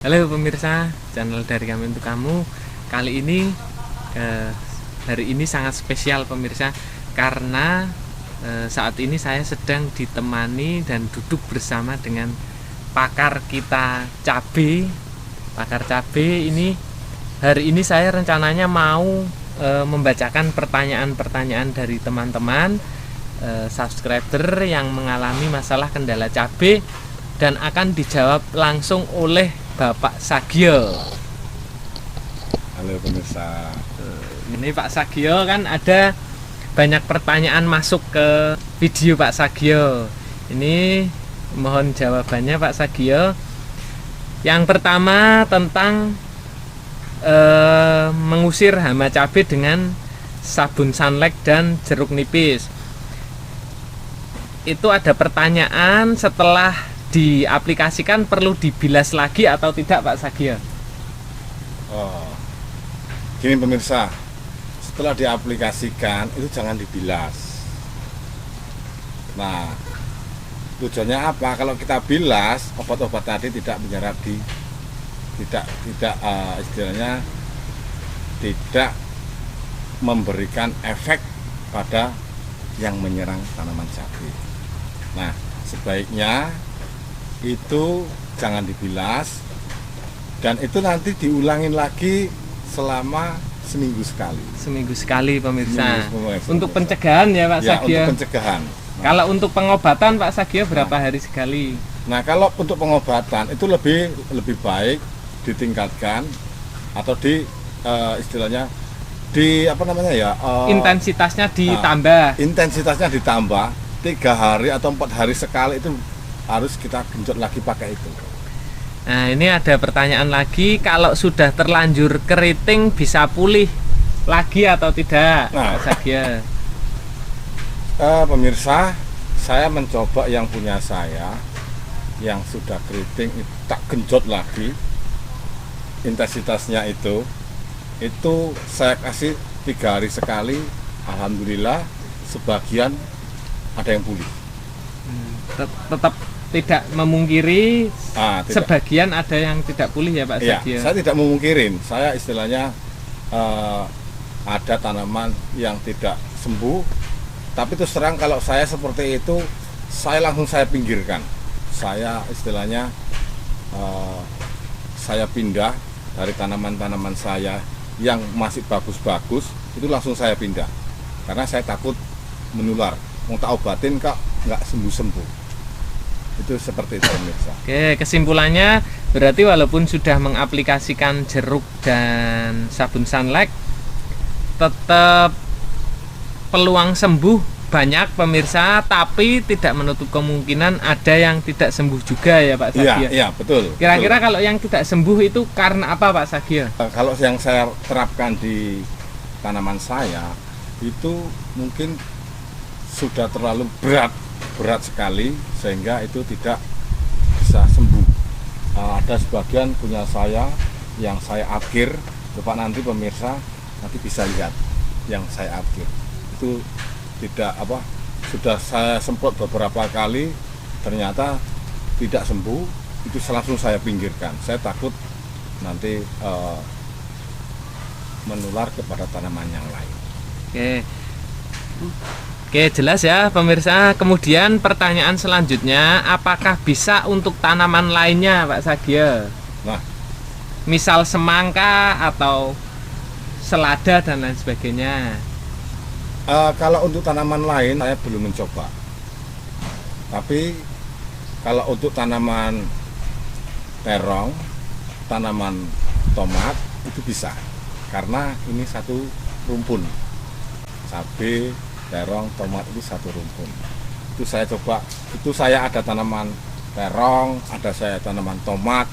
Halo pemirsa channel dari kami untuk kamu. Kali ini hari ini sangat spesial pemirsa, karena saat ini saya sedang ditemani dan duduk bersama dengan pakar kita cabai. Pakar cabai ini hari ini saya rencananya mau membacakan pertanyaan-pertanyaan dari teman-teman subscriber yang mengalami masalah kendala cabai dan akan dijawab langsung oleh Bapak Sagio. Halo pemirsa. Ini Pak Sagio, kan ada banyak pertanyaan masuk ke video Pak Sagio. Ini mohon jawabannya Pak Sagio. Yang pertama tentang mengusir hama cabai dengan sabun sunlight dan jeruk nipis. Itu ada pertanyaan, setelah diaplikasikan perlu dibilas lagi atau tidak Pak Sagio? Oh, gini pemirsa, setelah diaplikasikan itu jangan dibilas. Nah, tujuannya apa? Kalau kita bilas, obat-obat tadi tidak menyerap istilahnya tidak memberikan efek pada yang menyerang tanaman cabai. Nah, sebaiknya itu jangan dibilas, dan itu nanti diulangin lagi selama seminggu sekali. Seminggu sekali pemirsa. Untuk Pemirsa. pencegahan ya Pak Sagio. Untuk pencegahan. Kalau untuk pengobatan Pak Sagio berapa hari sekali? Nah, kalau untuk pengobatan itu lebih baik ditingkatkan atau istilahnya Intensitasnya ditambah. Intensitasnya ditambah 3 hari atau 4 hari sekali, itu harus kita genjot lagi pakai itu. Nah, ini ada pertanyaan lagi, kalau sudah terlanjur keriting bisa pulih lagi atau tidak Nah, Pak Sagio? Pemirsa, saya mencoba yang punya saya yang sudah keriting itu tak genjot lagi intensitasnya itu saya kasih 3 hari sekali. Alhamdulillah sebagian ada yang pulih. Tetap tidak memungkiri Tidak. sebagian ada yang tidak pulih ya Pak Iya, Sagio? saya tidak memungkirin. Saya istilahnya ada tanaman yang tidak sembuh, tapi terus terang kalau saya seperti itu, saya pinggirkan. Saya istilahnya saya pindah dari tanaman-tanaman saya yang masih bagus-bagus, itu langsung saya pindah, karena saya takut menular. Mau tak obatin kak nggak sembuh-sembuh. Itu seperti itu pemirsa. Oke, kesimpulannya berarti walaupun sudah mengaplikasikan jeruk dan sabun sunlight, tetap peluang sembuh banyak pemirsa, tapi tidak menutup kemungkinan ada yang tidak sembuh juga ya Pak Sagio. Iya, betul. Kira-kira betul. kalau yang tidak sembuh itu karena apa Pak Sagio? Kalau yang saya terapkan di tanaman saya itu mungkin sudah terlalu berat sekali sehingga itu tidak bisa sembuh. Ada sebagian punya saya yang saya akhir, coba nanti pemirsa nanti bisa lihat yang saya akhir itu tidak sudah saya semprot beberapa kali, ternyata tidak sembuh, itu langsung saya pinggirkan. Saya takut nanti menular kepada tanaman yang lain. Oke, jelas ya pemirsa. Kemudian pertanyaan selanjutnya, apakah bisa untuk tanaman lainnya Pak Sagio? Nah, Misal semangka atau selada dan lain sebagainya. kalau untuk tanaman lain saya belum mencoba, tapi kalau untuk tanaman terong, tanaman tomat itu bisa, karena ini satu rumpun. Cabai, terong, tomat itu satu rumpun. Itu saya coba, itu saya ada tanaman terong, ada saya tanaman tomat,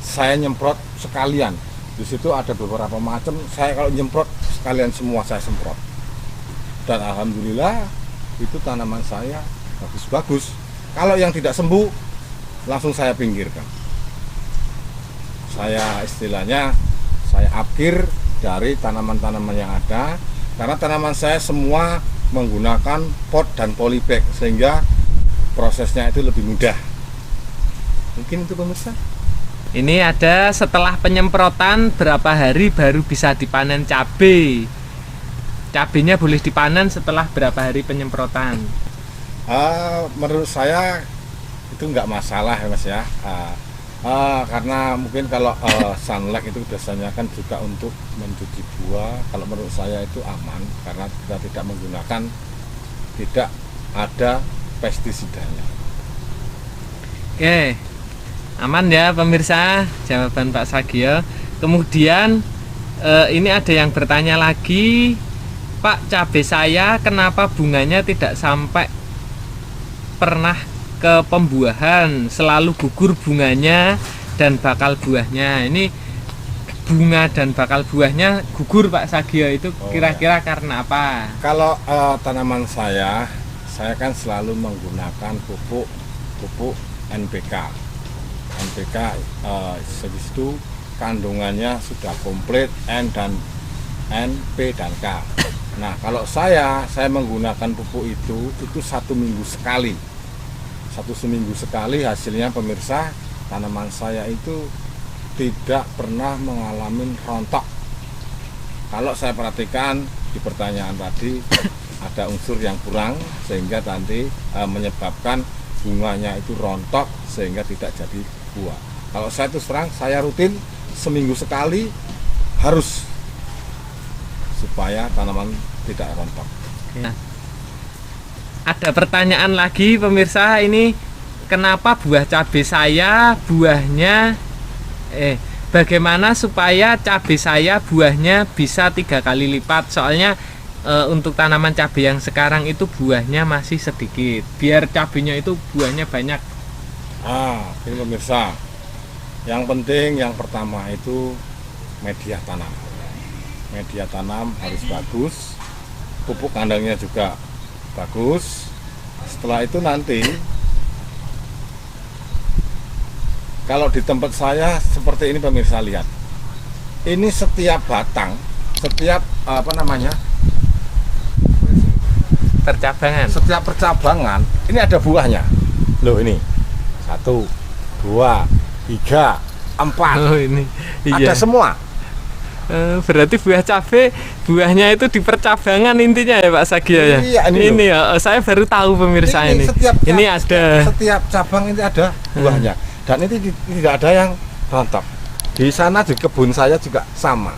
saya nyemprot sekalian. Di situ ada beberapa macam, saya kalau nyemprot sekalian semua saya semprot. Dan alhamdulillah itu tanaman saya bagus-bagus. Kalau yang tidak sembuh langsung saya pinggirkan. Saya istilahnya saya akhir dari tanaman-tanaman yang ada, karena tanaman saya semua menggunakan pot dan polybag sehingga prosesnya itu lebih mudah. Mungkin itu pemirsa. Ini ada setelah penyemprotan berapa hari baru bisa dipanen cabai. Cabenya boleh dipanen setelah berapa hari penyemprotan? Menurut saya itu nggak masalah ya Mas ya. Karena mungkin kalau sunlight itu biasanya kan juga untuk mencuci buah. Kalau menurut saya itu aman karena kita tidak menggunakan, tidak ada pestisidanya. Oke, aman ya pemirsa jawaban Pak Sagio. Kemudian ini ada yang bertanya lagi, Pak, cabai saya kenapa bunganya tidak sampai pernah ke pembuahan, selalu gugur bunganya dan bakal buahnya. Ini bunga dan bakal buahnya gugur Pak Sagio, itu kira-kira karena apa? Kalau tanaman saya kan selalu menggunakan pupuk NPK. NPK itu kandungannya sudah komplit N, P dan K. Nah, kalau saya menggunakan pupuk itu 1 minggu sekali. 1 seminggu sekali, hasilnya pemirsa, tanaman saya itu tidak pernah mengalami rontok. Kalau saya perhatikan di pertanyaan tadi ada unsur yang kurang sehingga nanti menyebabkan bunganya itu rontok sehingga tidak jadi buah. Kalau saya terus terang, saya rutin seminggu sekali harus, supaya tanaman tidak rontok. Nah, ada pertanyaan lagi pemirsa, ini kenapa buah cabai saya buahnya bagaimana supaya cabai saya buahnya bisa 3 kali lipat? Soalnya untuk tanaman cabai yang sekarang itu buahnya masih sedikit, biar cabainya itu buahnya banyak. Ini pemirsa, yang penting yang pertama itu media tanam. Media tanam harus bagus, pupuk kandangnya juga bagus. Setelah itu nanti kalau di tempat saya seperti ini pemirsa, lihat. Ini setiap batang, setiap Percabangan. setiap percabangan ini ada buahnya. Loh, ini 1, 2, 3, 4. Oh, ini Ada semua. Berarti buah cabai buahnya itu di percabangan intinya ya Pak Sagio ya. Iya, ini ya, saya baru tahu pemirsa ini. Ini ada setiap cabang ini ada buahnya. Dan ini tidak ada yang rontok. Di sana di kebun saya juga sama,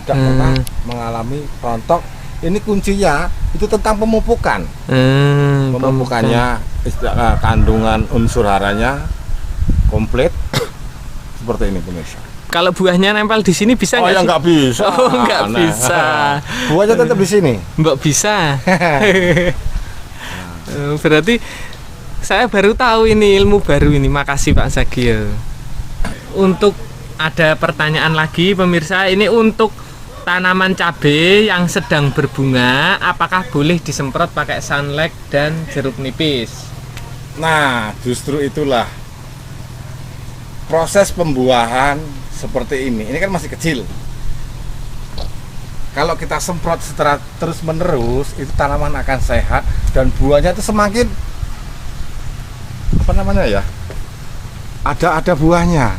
tidak pernah mengalami rontok. Ini kuncinya itu tentang pemupukan. Pemupukannya kandungan unsur haranya komplit seperti ini pemirsa. Kalau buahnya nempel di sini bisa nggak? Ya nggak bisa. Oh, nggak bisa. Buahnya tetap di sini. Nggak bisa. Berarti saya baru tahu ini ilmu baru ini. Makasih Pak Sagio. Untuk ada pertanyaan lagi pemirsa, ini untuk tanaman cabai yang sedang berbunga, apakah boleh disemprot pakai sunlight dan jeruk nipis? Nah, justru itulah proses pembuahan seperti ini. Ini kan masih kecil. Kalau kita semprot secara terus menerus, itu tanaman akan sehat dan buahnya itu semakin ada buahnya.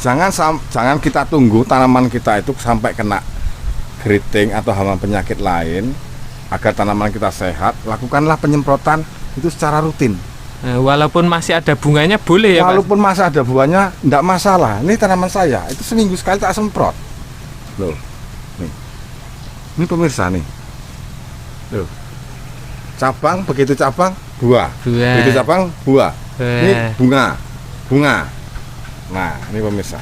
Jangan kita tunggu tanaman kita itu sampai kena keriting atau hama penyakit lain. Agar tanaman kita sehat, lakukanlah penyemprotan itu secara rutin. Walaupun masih ada bunganya boleh ya Pak? Walaupun masih ada buahnya, enggak masalah. Ini tanaman saya, itu seminggu sekali tak semprot. Loh, nih. Ini pemirsa nih. Loh. Cabang, begitu cabang, buah. Begitu cabang, buah. Ini bunga. Nah, ini pemirsa.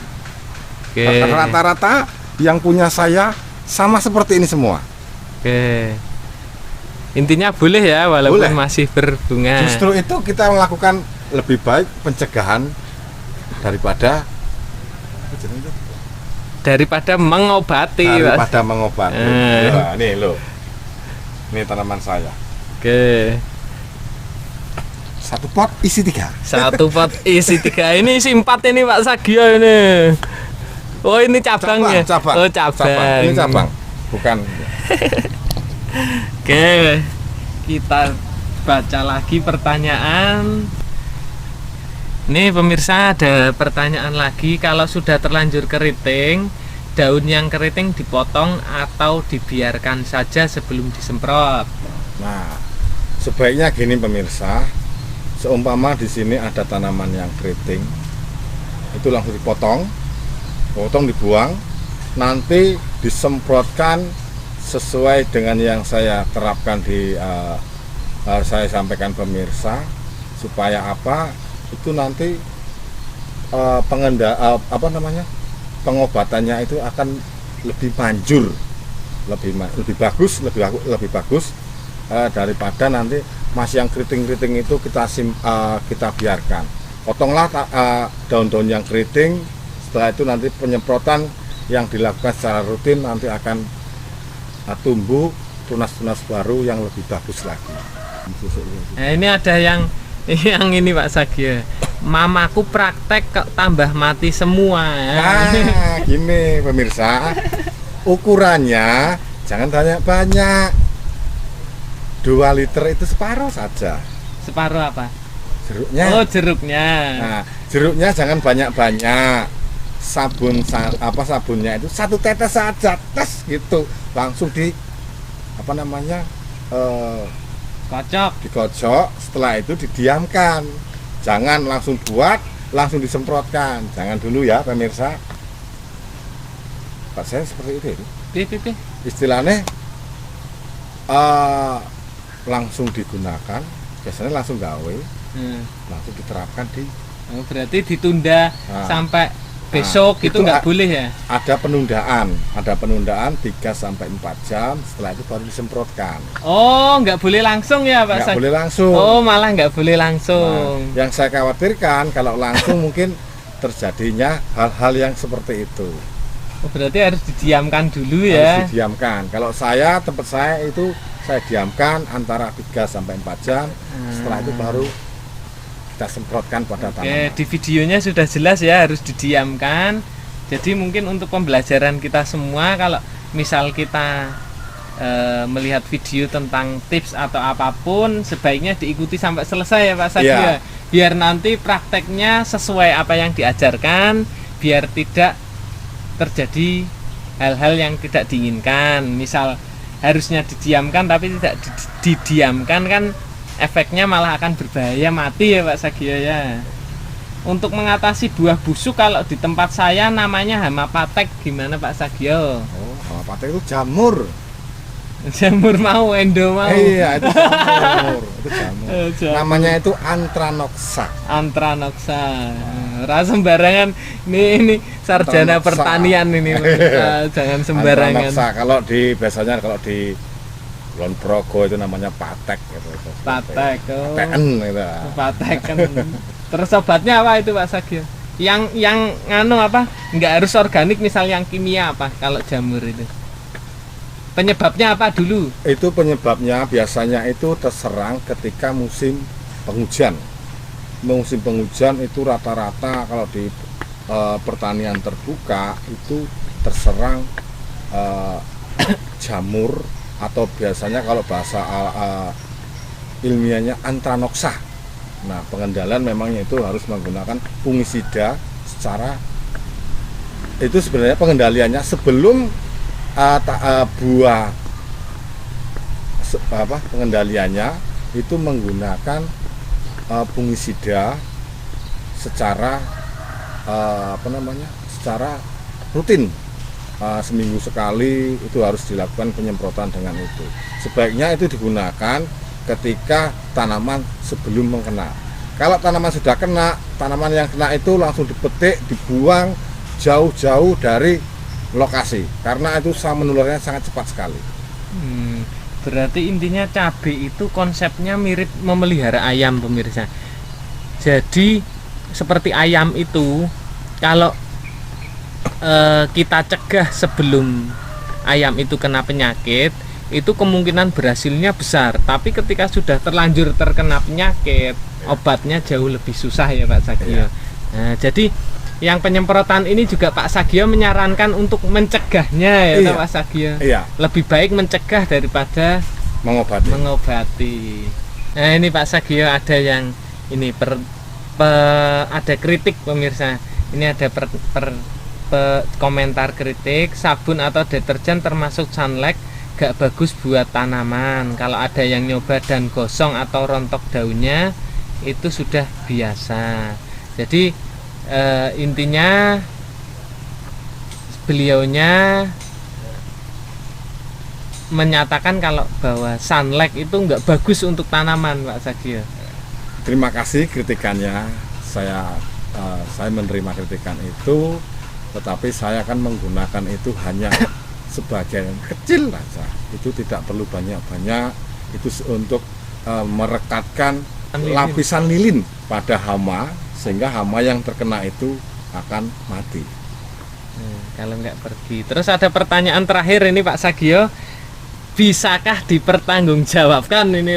Rata-rata yang punya saya sama seperti ini semua. Intinya boleh ya, walaupun boleh. Masih berbunga. Justru itu kita melakukan lebih baik pencegahan daripada mengobati. Mengobati. Nah, nih loh. Ini tanaman saya. Satu pot isi 3. Satu pot isi 3. Ini isi 4 ini Pak Sagio ini. Oh, ini cabangnya. Cabang. Oh, cabang. Ini cabang. Bukan. Kita baca lagi pertanyaan. Nih pemirsa, ada pertanyaan lagi, kalau sudah terlanjur keriting, daun yang keriting dipotong atau dibiarkan saja sebelum disemprot? Nah, sebaiknya gini pemirsa, seumpama di sini ada tanaman yang keriting, itu langsung potong dibuang, nanti disemprotkan sesuai dengan yang saya terapkan saya sampaikan pemirsa, supaya apa? Itu nanti pengobatannya itu akan lebih manjur, lebih bagus daripada nanti masih yang keriting-keriting itu kita biarkan. Potonglah daun-daun yang keriting, setelah itu nanti penyemprotan yang dilakukan secara rutin nanti akan tumbuh tunas-tunas baru yang lebih bagus lagi. Nah, ini ada yang ini Pak Sagio, mamaku praktek kok tambah mati semua. Nah, gini pemirsa, ukurannya jangan banyak-banyak. 2 liter itu separuh saja. Separuh apa? Jeruknya. Oh, jeruknya. Nah, jeruknya jangan banyak-banyak. Sabunnya itu 1 tetes saja, tes gitu. Langsung dikocok, setelah itu didiamkan. Jangan langsung buat, langsung disemprotkan. Jangan dulu ya pemirsa. Pak saya seperti itu. Istilahnya langsung digunakan, biasanya langsung gawe, langsung diterapkan di. Berarti ditunda sampai besok itu nggak boleh ya? Ada penundaan 3-4 jam, setelah itu baru disemprotkan. Oh, nggak boleh langsung ya Pak? Nggak boleh langsung. Oh, malah nggak boleh langsung. Nah, yang saya khawatirkan kalau langsung mungkin terjadinya hal-hal yang seperti itu. Oh, berarti harus didiamkan dulu ya? Harus didiamkan. Kalau tempat saya itu saya diamkan antara 3-4 jam, setelah itu baru kita semprotkan pada tanaman. Di videonya sudah jelas ya, harus didiamkan. Jadi mungkin untuk pembelajaran kita semua, kalau misal kita melihat video tentang tips atau apapun, sebaiknya diikuti sampai selesai ya Pak Sagio. Ya. Biar nanti prakteknya sesuai apa yang diajarkan, biar tidak terjadi hal-hal yang tidak diinginkan. Misal harusnya didiamkan tapi tidak didiamkan, kan efeknya malah akan berbahaya, mati ya Pak Sagio ya. Untuk mengatasi buah busuk, kalau di tempat saya namanya hama patek, gimana Pak Sagio? Oh, hama patek itu jamur. Jamur mau, endo mau. Iya, itu jamur. Namanya itu Anthranoxa. Rasa sembarangan, ini sarjana pertanian ini. Jangan sembarangan. Anthranoxa, biasanya di Kulon Progo itu namanya patek gitu. Patek. Oh. Patek kan. Terus obatnya apa itu Pak Sagio? Yang nggak harus organik, misal yang kimia apa kalau jamur itu? Penyebabnya apa dulu? Itu penyebabnya biasanya itu terserang ketika musim penghujan. Musim penghujan itu rata-rata kalau di pertanian terbuka itu terserang jamur, atau biasanya kalau bahasa ilmiahnya Anthranoxa. Nah, pengendalian memangnya itu harus menggunakan fungisida itu sebenarnya pengendaliannya sebelum pengendaliannya itu menggunakan fungisida secara secara rutin. Seminggu sekali itu harus dilakukan penyemprotan dengan itu. Sebaiknya itu digunakan ketika tanaman sebelum mengkena. Kalau tanaman sudah kena, tanaman yang kena itu langsung dipetik, dibuang jauh-jauh dari lokasi, karena itu menularnya sangat cepat sekali. Berarti intinya cabai itu konsepnya mirip memelihara ayam pemirsa. Jadi seperti ayam itu, kalau kita cegah sebelum ayam itu kena penyakit, itu kemungkinan berhasilnya besar. Tapi ketika sudah terlanjur terkena penyakit, obatnya jauh lebih susah ya Pak Sagio. Nah, jadi yang penyemprotan ini juga Pak Sagio menyarankan untuk mencegahnya ya Pak Sagio. Lebih baik mencegah daripada mengobati. Nah, ini Pak Sagio ada yang ini ada kritik pemirsa. Ini ada komentar kritik, sabun atau deterjen termasuk Sunlight gak bagus buat tanaman. Kalau ada yang nyoba dan gosong atau rontok daunnya, itu sudah biasa. Jadi intinya beliaunya menyatakan kalau bahwa Sunlight itu nggak bagus untuk tanaman, Pak Sagio. Terima kasih kritikannya. Saya menerima kritikan itu, tetapi saya akan menggunakan itu hanya sebagian kecil saja. Itu tidak perlu banyak-banyak. Itu untuk merekatkan lapisan lilin pada hama, sehingga hama yang terkena itu akan mati. Kalau nggak pergi. Terus ada pertanyaan terakhir ini Pak Sagio, bisakah dipertanggungjawabkan ini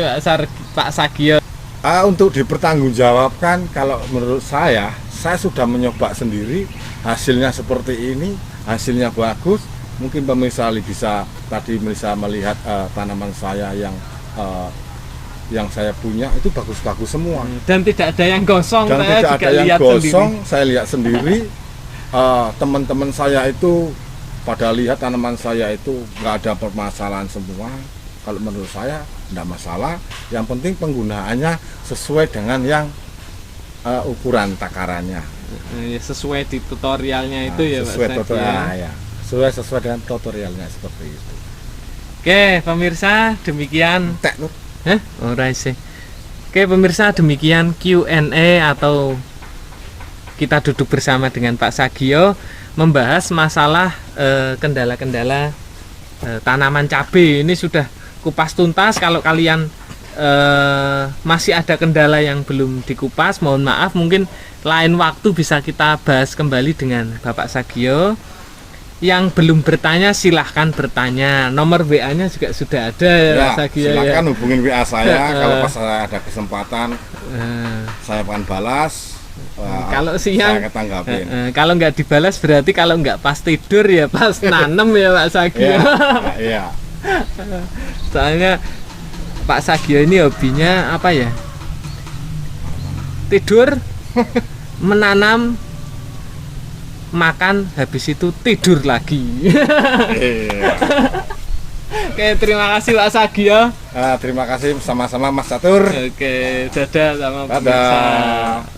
Pak Sagio? Untuk dipertanggungjawabkan, kalau menurut saya sudah mencoba sendiri, hasilnya seperti ini, hasilnya bagus. Mungkin pemirsa bisa melihat tanaman saya yang saya punya itu bagus-bagus semua. Dan tidak ada yang gosong. Dan tidak ada yang gosong, saya lihat sendiri. Teman-teman saya itu pada lihat tanaman saya itu nggak ada permasalahan semua. Kalau menurut saya tidak masalah. Yang penting penggunaannya sesuai dengan yang ukuran takarannya. Sesuai di tutorialnya itu ya sesuai Pak tutorial, ya. Sesuai dengan tutorialnya seperti itu. Oke pemirsa, demikian. Oke pemirsa, demikian Q&A atau kita duduk bersama dengan Pak Sagio membahas masalah kendala-kendala tanaman cabai. Ini sudah kupas tuntas. Kalau kalian masih ada kendala yang belum dikupas, mohon maaf, mungkin lain waktu bisa kita bahas kembali dengan Bapak Sagio. Yang belum bertanya silahkan bertanya. Nomor WA-nya juga sudah ada ya, Sagio, silakan ya. Hubungin WA saya. Kalau pas saya ada kesempatan saya akan balas. Kalau siang saya ketanggapin. Kalau nggak dibalas berarti kalau nggak pas tidur ya pas nanem ya Pak Sagio. Iya. Soalnya Pak Sagio ini hobinya apa ya? Tidur, menanam, makan, habis itu tidur lagi. Oke, terima kasih Pak Sagio. Terima kasih sama-sama Mas Catur. Oke, dadah sama pemirsa.